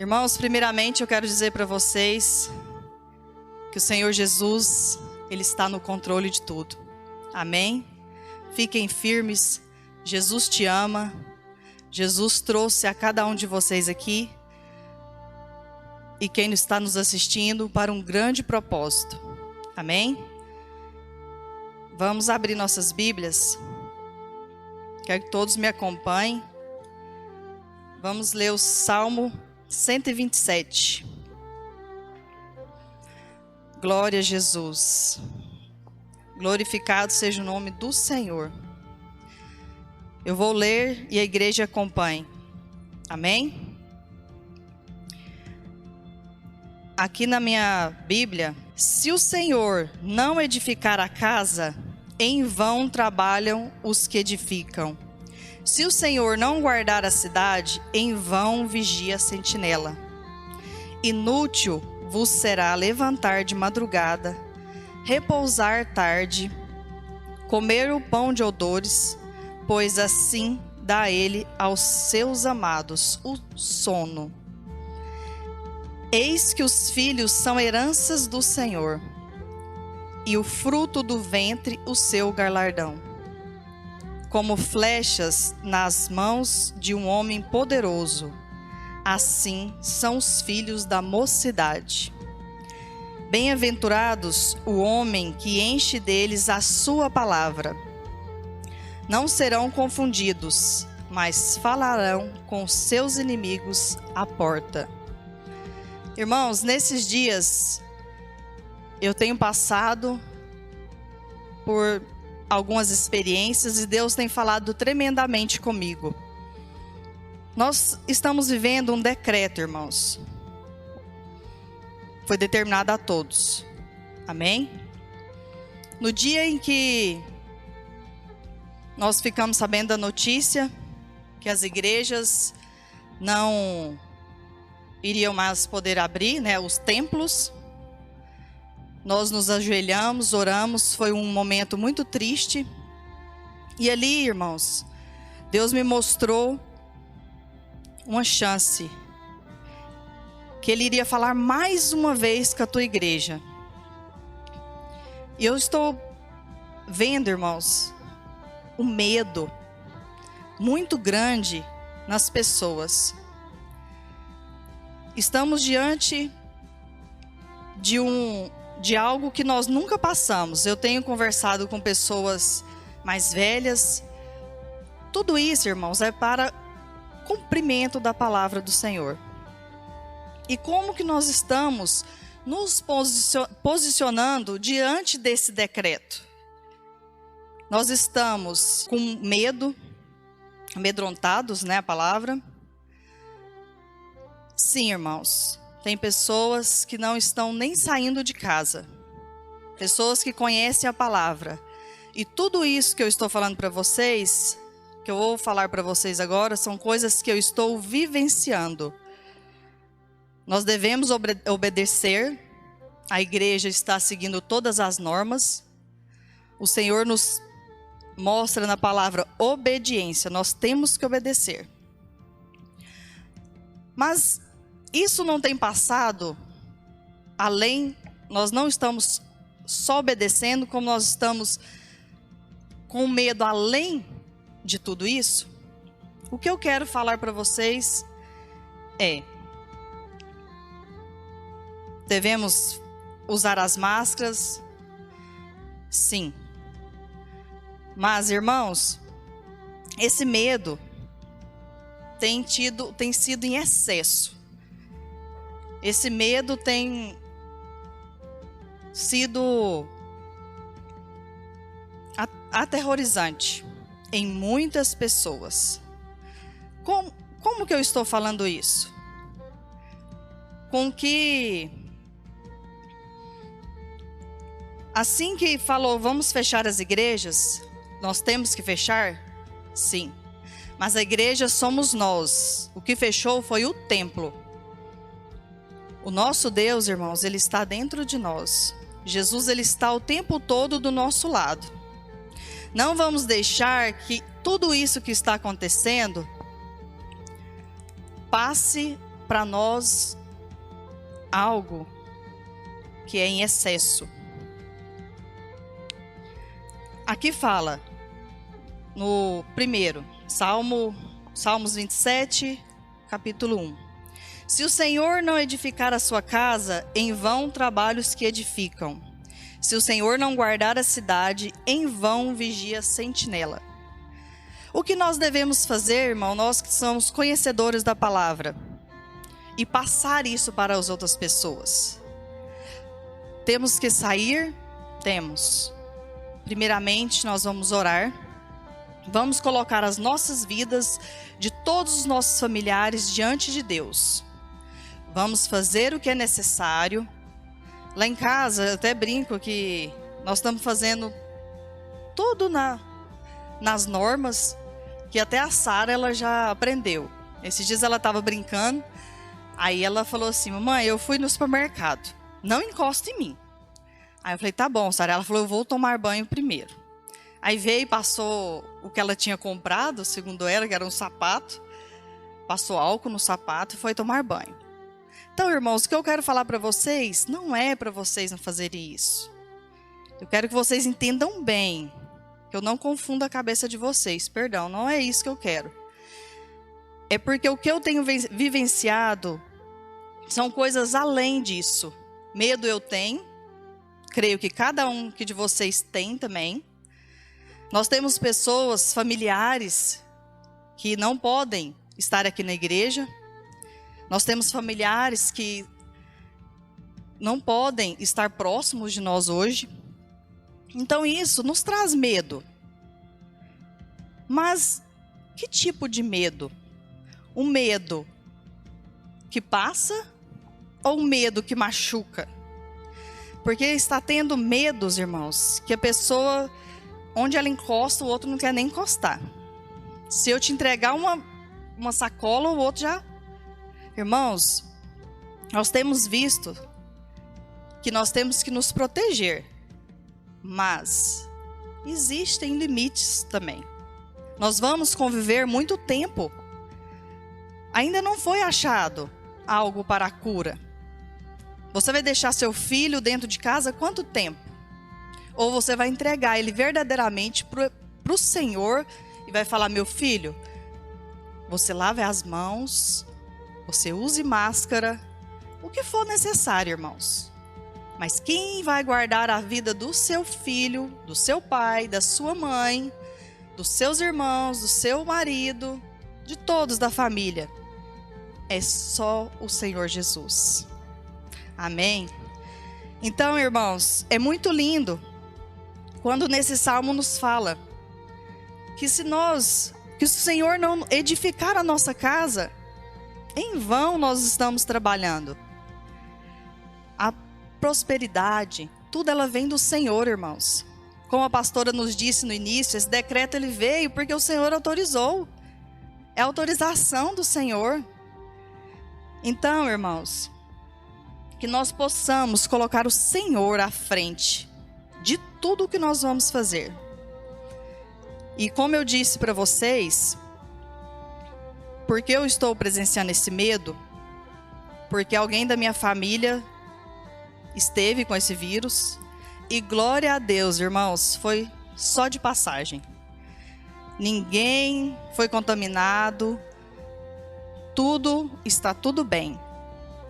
Irmãos, primeiramente eu quero dizer para vocês que o Senhor Jesus, Ele está no controle de tudo. Amém? Fiquem firmes. Jesus te ama. Jesus trouxe a cada um de vocês aqui e quem está nos assistindo para um grande propósito. Amém? Vamos abrir nossas Bíblias. Quero que todos me acompanhem. Vamos ler o Salmo 127. Glória a Jesus. Glorificado seja o nome do Senhor. Eu vou ler e a igreja acompanhe. Amém? Aqui na minha Bíblia, se o Senhor não edificar a casa, em vão trabalham os que edificam. Se o Senhor não guardar a cidade, em vão vigia a sentinela. Inútil vos será levantar de madrugada, repousar tarde, comer o pão de odores, pois assim dá ele aos seus amados o sono. Eis que os filhos são heranças do Senhor, e o fruto do ventre o seu galardão. Como flechas nas mãos de um homem poderoso, assim são os filhos da mocidade. Bem-aventurados o homem que enche deles a sua palavra. Não serão confundidos, mas falarão com seus inimigos à porta. Irmãos, nesses dias eu tenho passado por algumas experiências e Deus tem falado tremendamente comigo. Nós estamos vivendo um decreto, irmãos. Foi determinado a todos. Amém? No dia em que nós ficamos sabendo da notícia que as igrejas não iriam mais poder abrir, os templos, nós nos ajoelhamos, oramos, foi um momento muito triste. E ali, irmãos, Deus me mostrou uma chance, que Ele iria falar mais uma vez com a tua igreja. E eu estou vendo, irmãos, o medo muito grande nas pessoas. Estamos diante de algo que nós nunca passamos. Eu tenho conversado com pessoas mais velhas. Tudo isso, irmãos, é para cumprimento da palavra do Senhor. E como que nós estamos nos posicionando diante desse decreto? Nós estamos com medo, amedrontados, a palavra. Sim, irmãos. Tem pessoas que não estão nem saindo de casa. Pessoas que conhecem a palavra. E tudo isso que eu estou falando para vocês, que eu vou falar para vocês agora, são coisas que eu estou vivenciando. Nós devemos obedecer. A igreja está seguindo todas as normas. O Senhor nos mostra na palavra obediência. Nós temos que obedecer. Mas isso não tem passado além, nós não estamos só obedecendo, como nós estamos com medo além de tudo isso. O que eu quero falar para vocês é: devemos usar as máscaras? Sim. Mas, irmãos, esse medo tem sido em excesso. Esse medo tem sido aterrorizante em muitas pessoas. Como que eu estou falando isso? Com que, assim que falou, vamos fechar as igrejas, nós temos que fechar? Sim. Mas a igreja somos nós. O que fechou foi o templo. O nosso Deus, irmãos, Ele está dentro de nós. Jesus, Ele está o tempo todo do nosso lado. Não vamos deixar que tudo isso que está acontecendo passe para nós algo que é em excesso. Aqui fala, no primeiro, Salmos 27, capítulo 1. Se o Senhor não edificar a sua casa, em vão trabalham os que edificam. Se o Senhor não guardar a cidade, em vão vigia a sentinela. O que nós devemos fazer, irmão, nós que somos conhecedores da palavra, e passar isso para as outras pessoas? Temos que sair? Temos. Primeiramente, nós vamos orar. Vamos colocar as nossas vidas de todos os nossos familiares diante de Deus. Vamos fazer o que é necessário. Lá em casa, eu até brinco que nós estamos fazendo tudo nas normas, que até a Sara ela já aprendeu. Esses dias ela estava brincando, aí ela falou assim: mamãe, eu fui no supermercado, não encosta em mim. Aí eu falei: tá bom, Sara. Ela falou: eu vou tomar banho primeiro. Aí veio e passou o que ela tinha comprado, segundo ela, que era um sapato, passou álcool no sapato e foi tomar banho. Então, irmãos, o que eu quero falar para vocês, não é para vocês não fazerem isso. Eu quero que vocês entendam bem, que eu não confunda a cabeça de vocês, perdão, não é isso que eu quero. É porque o que eu tenho vivenciado são coisas além disso. Medo eu tenho, creio que cada um que de vocês tem também. Nós temos pessoas, familiares, que não podem estar aqui na igreja. Nós temos familiares que não podem estar próximos de nós hoje. Então isso nos traz medo. Mas que tipo de medo? Um medo que passa ou um medo que machuca? Porque está tendo medos, irmãos, que a pessoa, onde ela encosta, o outro não quer nem encostar. Se eu te entregar uma sacola, o outro já... Irmãos, nós temos visto que nós temos que nos proteger, mas existem limites também. Nós vamos conviver muito tempo. Ainda não foi achado algo para a cura. Você vai deixar seu filho dentro de casa quanto tempo? Ou você vai entregar ele verdadeiramente para o Senhor e vai falar: meu filho, você lave as mãos, você use máscara, o que for necessário, irmãos. Mas quem vai guardar a vida do seu filho, do seu pai, da sua mãe, dos seus irmãos, do seu marido, de todos da família, é só o Senhor Jesus. Amém? Então, irmãos, é muito lindo quando nesse salmo nos fala que se o Senhor não edificar a nossa casa, em vão nós estamos trabalhando. A prosperidade, tudo ela vem do Senhor, irmãos. Como a pastora nos disse no início, esse decreto ele veio porque o Senhor autorizou. É a autorização do Senhor. Então, irmãos, que nós possamos colocar o Senhor à frente de tudo o que nós vamos fazer. E como eu disse para vocês, porque eu estou presenciando esse medo, porque alguém da minha família esteve com esse vírus, e glória a Deus, irmãos, foi só de passagem. Ninguém foi contaminado, está tudo bem.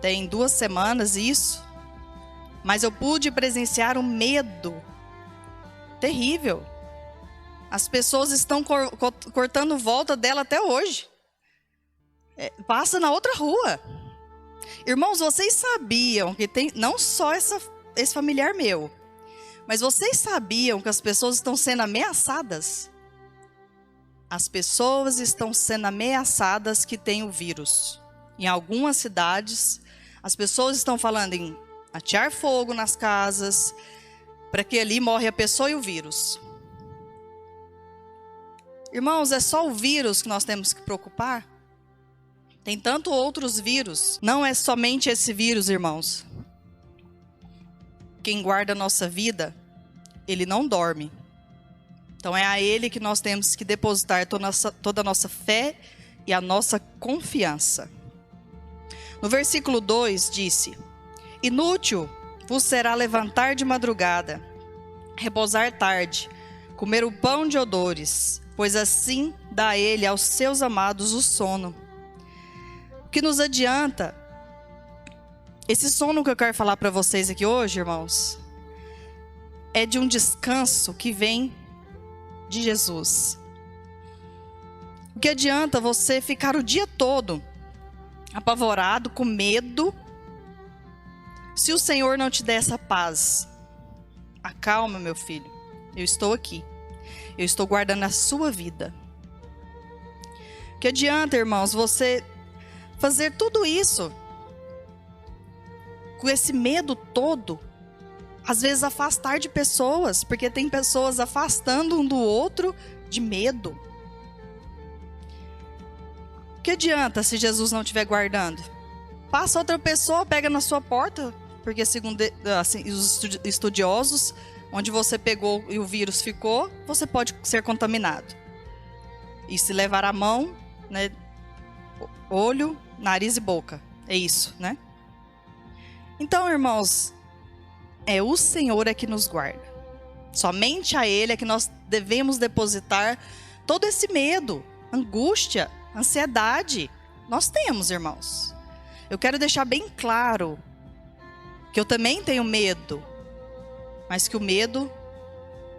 Tem 2 semanas isso, mas eu pude presenciar um medo terrível. As pessoas estão cortando volta dela até hoje. Passa na outra rua. Irmãos, vocês sabiam que tem não só esse familiar meu, mas vocês sabiam que as pessoas estão sendo ameaçadas? As pessoas estão sendo ameaçadas que tem o vírus. Em algumas cidades, as pessoas estão falando em atear fogo nas casas, para que ali morre a pessoa e o vírus. Irmãos, é só o vírus que nós temos que preocupar? Tem tanto outros vírus. Não é somente esse vírus, irmãos. Quem guarda a nossa vida, ele não dorme. Então é a ele que nós temos que depositar toda a nossa fé e a nossa confiança. No versículo 2 disse: inútil vos será levantar de madrugada, repousar tarde, comer o pão de odores, pois assim dá ele aos seus amados o sono. O que nos adianta? Esse sono que eu quero falar para vocês aqui hoje, irmãos, é de um descanso que vem de Jesus. O que adianta você ficar o dia todo apavorado, com medo, se o Senhor não te der essa paz? Acalma, meu filho, eu estou aqui. Eu estou guardando a sua vida. O que adianta, irmãos, você fazer tudo isso com esse medo todo? Às vezes afastar de pessoas, porque tem pessoas afastando um do outro de medo. O que adianta se Jesus não estiver guardando? Passa outra pessoa, pega na sua porta, porque segundo assim, os estudiosos, onde você pegou e o vírus ficou, você pode ser contaminado. E se levar a mão, né, olho, nariz e boca. É isso, né? Então, irmãos, é o Senhor é que nos guarda. Somente a Ele é que nós devemos depositar todo esse medo, angústia, ansiedade. Nós temos, irmãos. Eu quero deixar bem claro que eu também tenho medo, mas que o medo,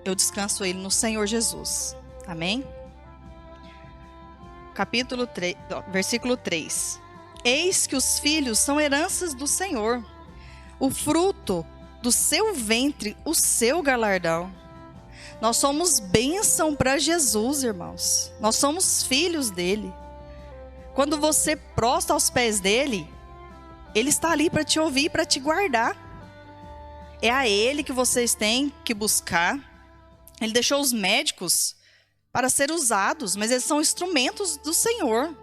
eu descanso ele no Senhor Jesus. Amém? Capítulo 3, versículo 3. Eis que os filhos são heranças do Senhor, o fruto do seu ventre, o seu galardão. Nós somos bênção para Jesus, irmãos. Nós somos filhos dele. Quando você prostra aos pés dele, ele está ali para te ouvir, para te guardar. É a ele que vocês têm que buscar. Ele deixou os médicos para ser usados, mas eles são instrumentos do Senhor.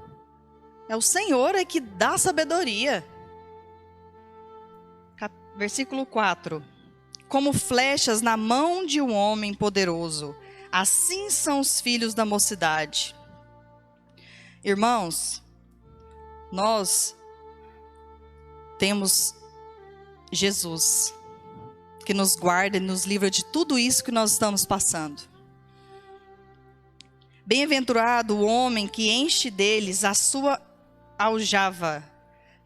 É o Senhor é que dá sabedoria. Versículo 4. Como flechas na mão de um homem poderoso, assim são os filhos da mocidade. Irmãos, nós temos Jesus, que nos guarda e nos livra de tudo isso que nós estamos passando. Bem-aventurado o homem que enche deles a sua aljava.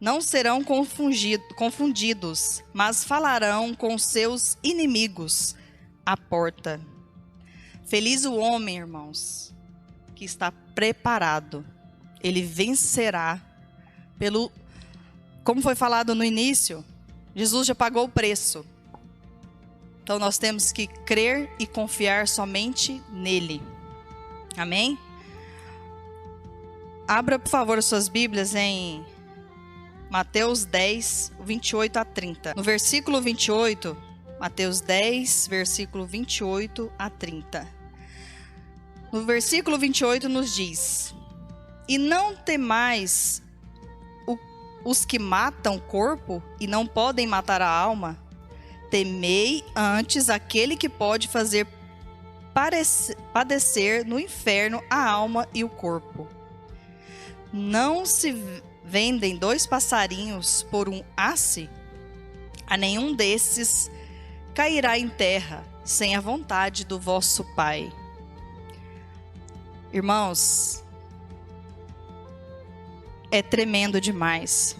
Não serão confundidos, mas falarão com seus inimigos à porta. Feliz o homem, irmãos, que está preparado. Ele vencerá pelo... Como foi falado no início, Jesus já pagou o preço. Então nós temos que crer e confiar somente nele. Amém? Abra, por favor, as suas Bíblias em Mateus 10, 28 a 30. No versículo 28, Mateus 10, versículo 28 a 30. No versículo 28 nos diz: e não temais os que matam o corpo e não podem matar a alma. Temei antes aquele que pode fazer padecer no inferno a alma e o corpo. Não se vendem 2 passarinhos por um asse? A nenhum desses cairá em terra sem a vontade do vosso Pai. Irmãos, é tremendo demais.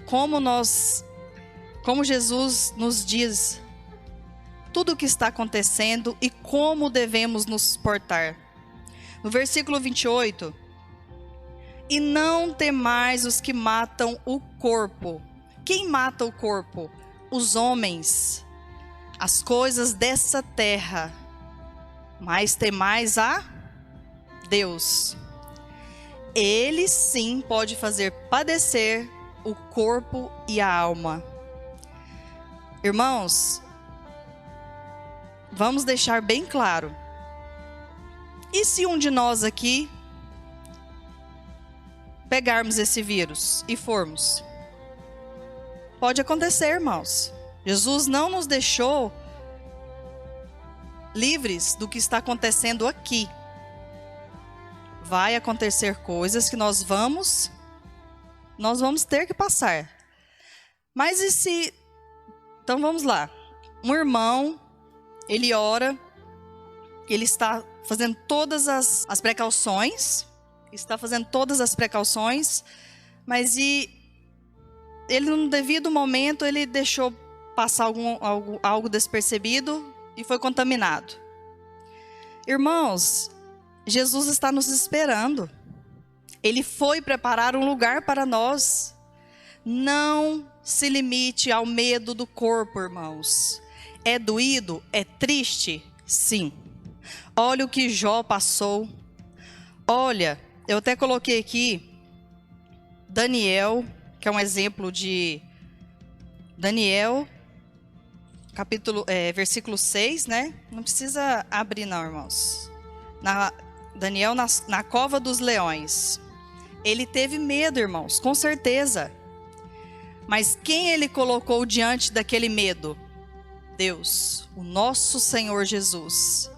Como Jesus nos diz tudo o que está acontecendo e como devemos nos portar. No versículo 28, e não temais os que matam o corpo. Quem mata o corpo? Os homens, as coisas dessa terra. Mas temais a Deus. Ele sim pode fazer padecer o corpo e a alma. Irmãos, vamos deixar bem claro. E se um de nós aqui pegarmos esse vírus e formos? Pode acontecer, irmãos. Jesus não nos deixou livres do que está acontecendo aqui. Vai acontecer coisas que nós vamos Nós vamos ter que passar. Mas e se... Então vamos lá. Um irmão, ele ora, ele está fazendo todas as precauções, mas ele, num devido momento, ele deixou passar algo despercebido e foi contaminado. Irmãos, Jesus está nos esperando. Ele foi preparar um lugar para nós. Não se limite ao medo do corpo, irmãos. É doído? É triste? Sim. Olha o que Jó passou. Olha, eu até coloquei aqui Daniel, que é um exemplo de Daniel, versículo 6, né? Não precisa abrir não, irmãos. Daniel na cova dos leões. Ele teve medo, irmãos, com certeza. Mas quem ele colocou diante daquele medo? Deus, o nosso Senhor Jesus.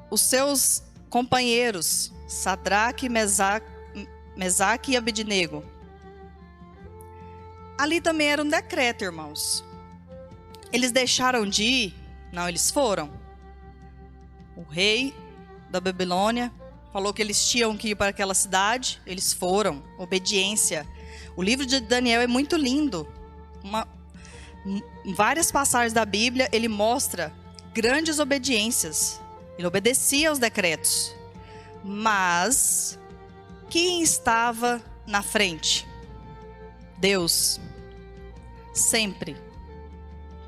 Os seus companheiros, Sadraque, Mesaque e Abednego. Ali também era um decreto, irmãos. Eles deixaram de ir? Não, eles foram. O rei da Babilônia falou que eles tinham que ir para aquela cidade. Eles foram. Obediência. O livro de Daniel é muito lindo. Em várias passagens da Bíblia, ele mostra grandes obediências. Ele obedecia aos decretos. Mas quem estava na frente? Deus. Sempre.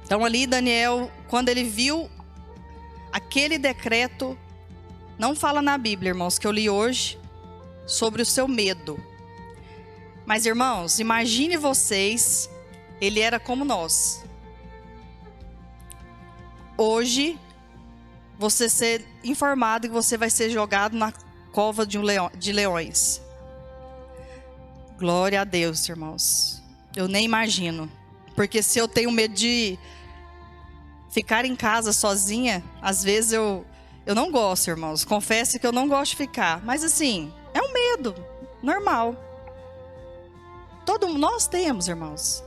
Então ali Daniel, quando ele viu aquele decreto, não fala na Bíblia, irmãos, que eu li hoje, sobre o seu medo. Mas, irmãos, imagine vocês, ele era como nós. Hoje, você ser informado que você vai ser jogado na cova de leões. Glória a Deus, irmãos. Eu nem imagino. Porque se eu tenho medo de ficar em casa sozinha, às vezes eu não gosto, irmãos. Confesso que eu não gosto de ficar. Mas assim, é um medo normal. Nós temos, irmãos.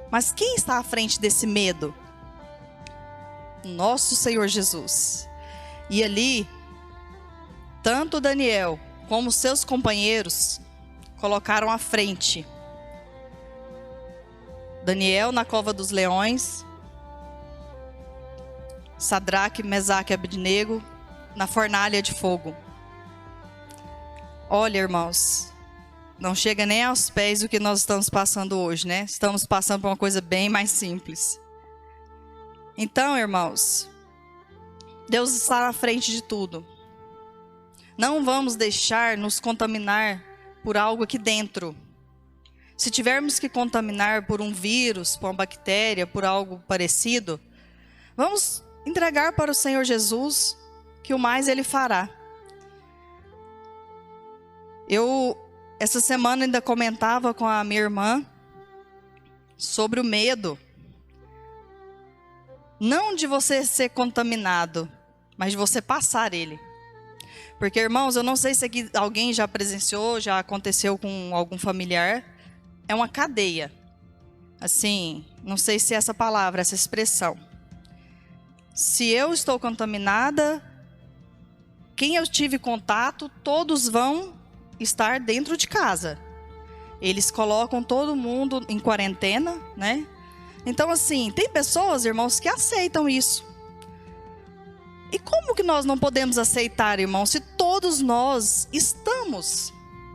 Mas quem está à frente desse medo? Nosso Senhor Jesus. E ali, tanto Daniel como seus companheiros colocaram à frente. Daniel na cova dos leões, Sadraque, Mesaque e Abednego na fornalha de fogo. Olha, irmãos, não chega nem aos pés do que nós estamos passando hoje, né? Estamos passando por uma coisa bem mais simples. Então, irmãos, Deus está na frente de tudo. Não vamos deixar nos contaminar por algo aqui dentro. Se tivermos que contaminar por um vírus, por uma bactéria, por algo parecido, vamos entregar para o Senhor Jesus, que o mais Ele fará. Eu, essa semana, ainda comentava com a minha irmã sobre o medo. Não de você ser contaminado, mas de você passar ele. Porque, irmãos, eu não sei se aqui alguém já presenciou, já aconteceu com algum familiar. É uma cadeia. Assim, não sei se é essa palavra, essa expressão. Se eu estou contaminada, quem eu tive contato, todos vão estar dentro de casa. Eles colocam todo mundo em quarentena, né? Então, assim, tem pessoas, irmãos, que aceitam isso. E como que nós não podemos aceitar, irmãos, se todos nós estamos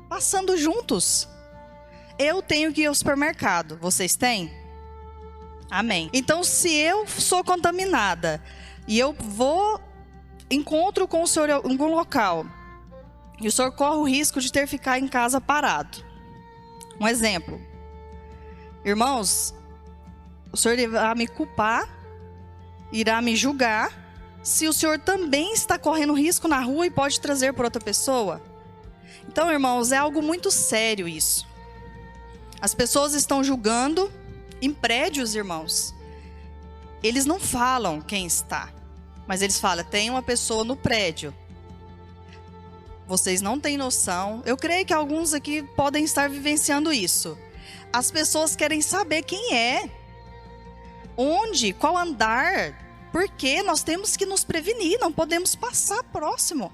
passando juntos? Eu tenho que ir ao supermercado. Vocês têm? Amém. Então, se eu sou contaminada e eu encontro com o senhor em algum local, e o senhor corre o risco de ter que ficar em casa parado. Um exemplo. Irmãos, o senhor irá me culpar, irá me julgar, se o senhor também está correndo risco na rua e pode trazer para outra pessoa. Então, irmãos, é algo muito sério isso. As pessoas estão julgando em prédios, irmãos. Eles não falam quem está, mas eles falam, tem uma pessoa no prédio. vocês não têm noção. Eu creio que alguns aqui podem estar vivenciando isso. As pessoas querem saber quem é, onde, qual andar, porque nós temos que nos prevenir, não podemos passar próximo.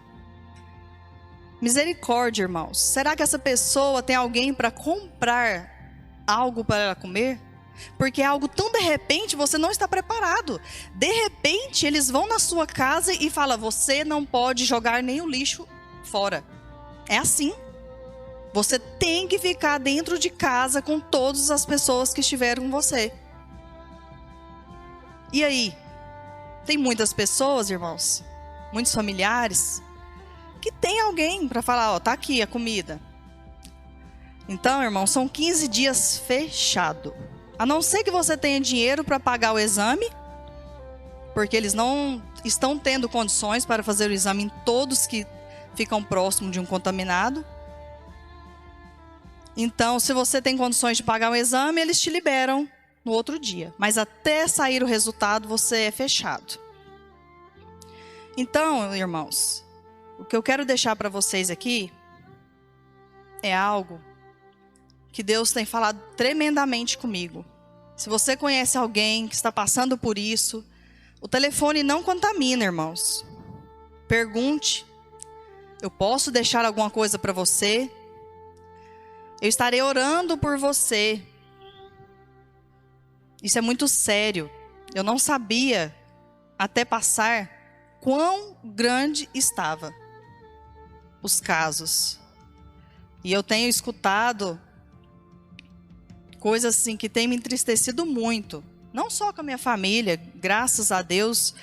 Misericórdia, irmãos. Será que essa pessoa tem alguém para comprar algo para ela comer? Porque é algo tão de repente, você não está preparado. De repente, eles vão na sua casa e falam: você não pode jogar nem o lixo fora. É assim. Você tem que ficar dentro de casa com todas as pessoas que estiveram com você. E aí? Tem muitas pessoas, irmãos, muitos familiares, que tem alguém para falar: ó, tá aqui a comida. Então, irmão, são 15 dias fechado. A não ser que você tenha dinheiro para pagar o exame, porque eles não estão tendo condições para fazer o exame em todos que ficam próximos de um contaminado. Então, se você tem condições de pagar o exame, eles te liberam no outro dia. Mas até sair o resultado, você é fechado. Então, irmãos, o que eu quero deixar para vocês aqui é algo que Deus tem falado tremendamente comigo. Se você conhece alguém que está passando por isso, o telefone não contamina, irmãos. Pergunte: eu posso deixar alguma coisa para você? Eu estarei orando por você. Isso é muito sério. Eu não sabia, até passar, quão grande estava os casos. E eu tenho escutado coisas assim que tem me entristecido muito. Não só com a minha família, graças a Deus,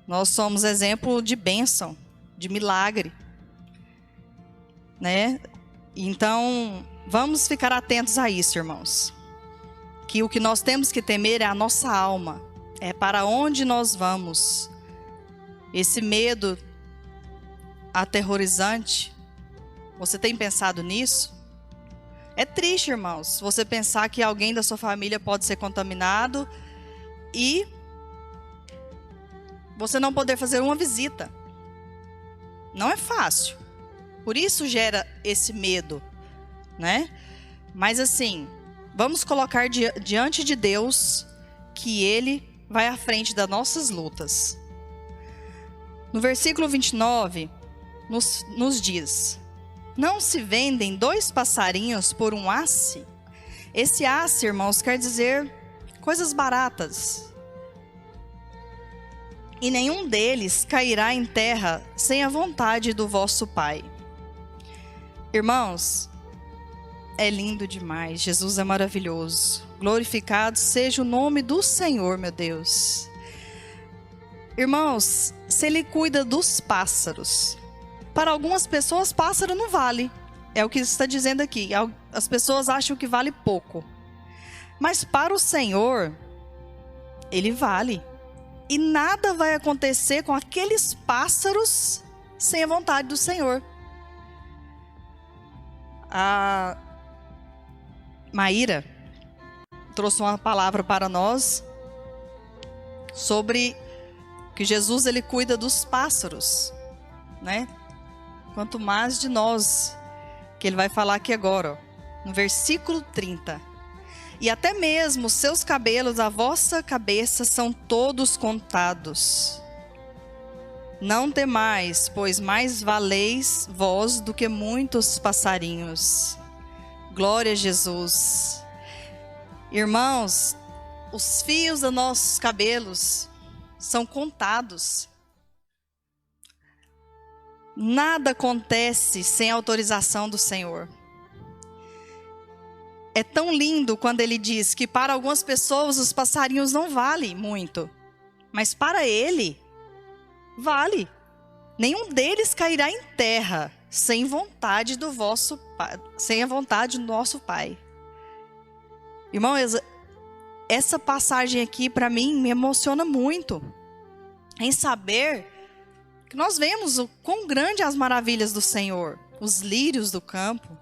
nós somos exemplo de bênção, de milagre, né? Então, vamos ficar atentos a isso, irmãos. Que o que nós temos que temer é a nossa alma. É para onde nós vamos. Esse medo aterrorizante, você tem pensado nisso? É triste, irmãos, você pensar que alguém da sua família pode ser contaminado e você não poder fazer uma visita. Não é fácil. Por isso gera esse medo, né? Mas assim, vamos colocar diante de Deus que Ele vai à frente das nossas lutas. No versículo 29, nos diz: não se vendem 2 passarinhos por um asse? Esse asse, irmãos, quer dizer coisas baratas. E nenhum deles cairá em terra sem a vontade do vosso Pai. Irmãos, é lindo demais. Jesus é maravilhoso. Glorificado seja o nome do Senhor, meu Deus. Irmãos, se Ele cuida dos pássaros, para algumas pessoas, pássaro não vale. É o que está dizendo aqui. As pessoas acham que vale pouco. Mas para o Senhor, Ele vale. E nada vai acontecer com aqueles pássaros sem a vontade do Senhor. A Maíra trouxe uma palavra para nós sobre que Jesus, Ele cuida dos pássaros, né? Quanto mais de nós, que Ele vai falar aqui agora, ó, no versículo 30. E até mesmo os seus cabelos, a vossa cabeça, são todos contados. Não temais, pois mais valeis vós do que muitos passarinhos. Glória a Jesus. Irmãos, os fios dos nossos cabelos são contados. Nada acontece sem autorização do Senhor. É tão lindo quando Ele diz que para algumas pessoas os passarinhos não valem muito, mas para Ele, vale. Nenhum deles cairá em terra sem vontade do vosso Pai, sem a vontade do nosso Pai. Irmãos, essa passagem aqui para mim me emociona muito, em saber que nós vemos o quão grande as maravilhas do Senhor, os lírios do campo.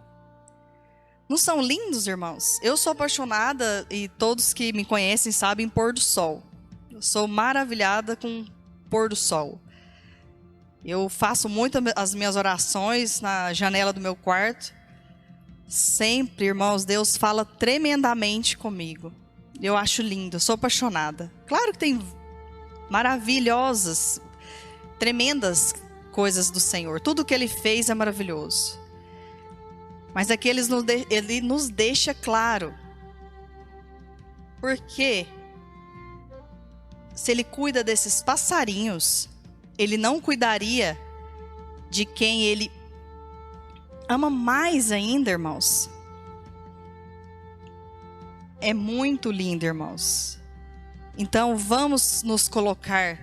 Não são lindos, irmãos? Eu sou apaixonada, e todos que me conhecem sabem, pôr do sol. Eu sou maravilhada com pôr do sol. Eu faço muito as minhas orações na janela do meu quarto. Sempre, irmãos, Deus fala tremendamente comigo. Eu acho lindo, eu sou apaixonada. Claro que tem maravilhosas, tremendas coisas do Senhor. Tudo que Ele fez é maravilhoso. Mas aqui Ele nos deixa claro. Porque se Ele cuida desses passarinhos, Ele não cuidaria de quem Ele ama mais ainda, irmãos. É muito lindo, irmãos. Então vamos nos colocar,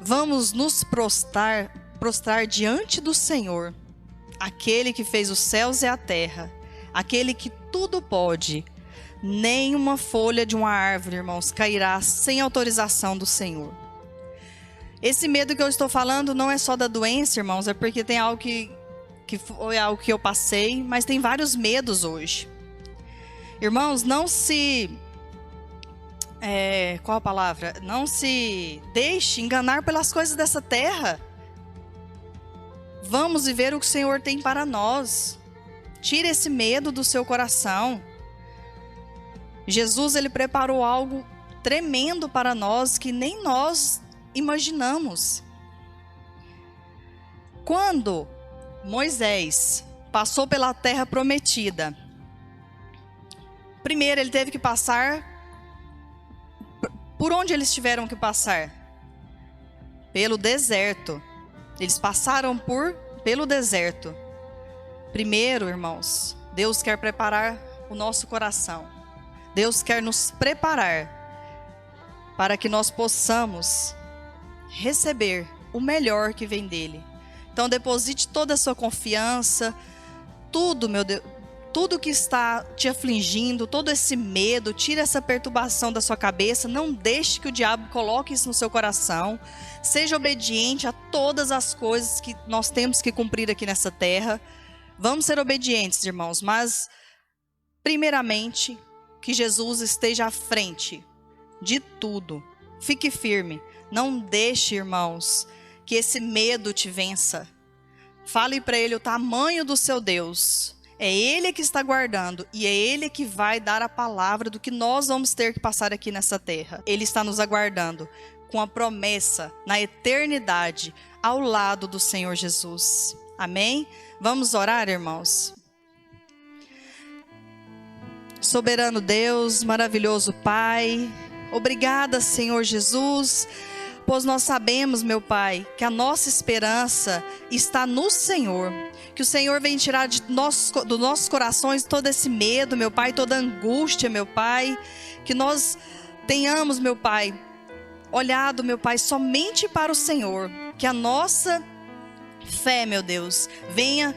vamos nos prostrar diante do Senhor, aquele que fez os céus e a terra, aquele que tudo pode. Nenhuma folha de uma árvore, irmãos, cairá sem autorização do Senhor. Esse medo que eu estou falando não é só da doença, irmãos, é porque tem algo que foi algo que eu passei, mas tem vários medos hoje. Irmãos, não se... qual a palavra? Não se deixe enganar pelas coisas dessa terra. Vamos viver o que o Senhor tem para nós. Tire esse medo do seu coração. Jesus, Ele preparou algo tremendo para nós que nem nós imaginamos. Quando Moisés passou pela terra prometida, primeiro ele teve que passar... Por onde eles tiveram que passar? Pelo deserto. Eles passaram pelo deserto. Primeiro, irmãos, Deus quer preparar o nosso coração. Deus quer nos preparar para que nós possamos receber o melhor que vem dele. Então deposite toda a sua confiança, tudo, meu Deus, tudo que está te afligindo, todo esse medo, tira essa perturbação da sua cabeça, não deixe que o diabo coloque isso no seu coração. Seja obediente a todas as coisas que nós temos que cumprir aqui nessa terra. Vamos ser obedientes, irmãos, mas primeiramente que Jesus esteja à frente de tudo. Fique firme, não deixe, irmãos, que esse medo te vença. Fale para Ele o tamanho do seu Deus. É Ele que está guardando e é Ele que vai dar a palavra do que nós vamos ter que passar aqui nessa terra. Ele está nos aguardando com a promessa na eternidade ao lado do Senhor Jesus. Amém? Vamos orar, irmãos? Soberano Deus, maravilhoso Pai, obrigada, Senhor Jesus, pois nós sabemos, meu Pai, que a nossa esperança está no Senhor. Que o Senhor vem tirar dos nossos corações todo esse medo, meu Pai, toda angústia, meu Pai. Que nós tenhamos, meu Pai, olhado, meu Pai, somente para o Senhor. Que a nossa fé, meu Deus, venha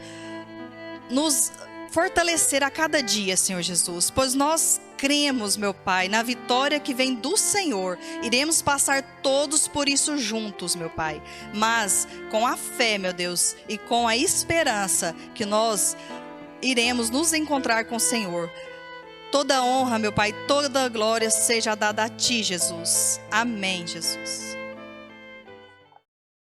nos fortalecer a cada dia, Senhor Jesus. Pois nós cremos, meu Pai, na vitória que vem do Senhor. Iremos passar todos por isso juntos, meu Pai. Mas com a fé, meu Deus, e com a esperança que nós iremos nos encontrar com o Senhor. Toda honra, meu Pai, toda glória seja dada a Ti, Jesus. Amém, Jesus.